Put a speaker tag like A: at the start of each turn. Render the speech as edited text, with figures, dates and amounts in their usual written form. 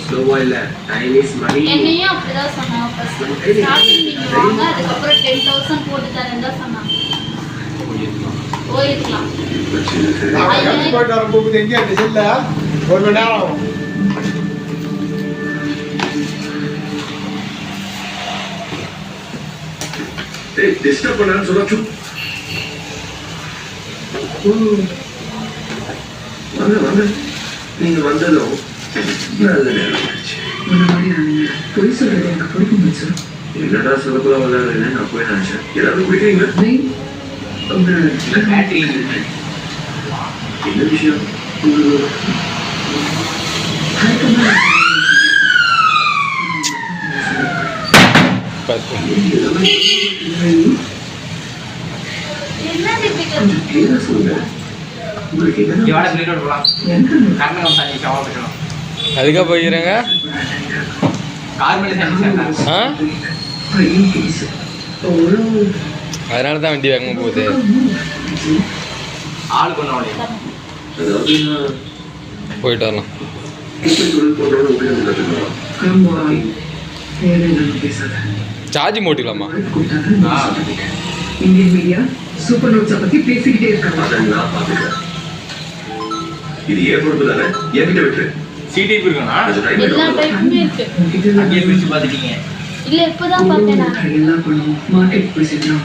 A: ஸ்லோவா இல்ல time is மணி.
B: என்னையும் அப்படிதான் சொன்னாங்க ஃபர்ஸ்ட். ஸ்டார்டிங் நீங்க வாங்க அதுக்கப்புறம் 10,000 போட்டு தரேன்னு தான் சொன்னாங்க. போயிருக்கலாம்.
C: போயிட்டு வரும்போது எங்கே டிசைன்ல ஒரு மணி நேரம் ஆகும்.
A: டிஸ்டர்ப் பண்ணான்னு சொல்லச்சு. வாங்க வாங்க, நீங்க வந்ததும் நல்ல நேரம் ஆயிடுச்சு.
D: பொய் சொல்றது எனக்கு பிடிக்கும் சார்.
A: என்னடா சொல்லக்கூட வளர்றேன்னு நான் போய் நினைச்சேன். எல்லாரும் குடிக்கிறீங்க? என்ன விஷயம்?
E: அதுக்கா போய்க்கிறேங்க. அதனால தான் வண்டி வேகமாக போகுது. போயிட்டு வரலாம். சார்ஜ் போட்டுக்கலாமா?
D: இந்தியன் மீடியா சூப்பர் நோட்ஸை பத்தி பேசிக்கிட்டே இருக்காங்க.
A: இது ஏற்படுத்து தானே, என்கிட்ட விட்டு
F: சிடிபி இருக்கானா?
B: எல்லா டைப்புமே இருக்கு.
F: அங்கே பிரிச்சு பார்த்துட்டீங்க?
B: இல்ல இப்பதான் பார்த்தேன் நான்.
D: எல்லாம் பண்ணுவோம். மார்க்கெட் போய் சேர்க்கலாம்.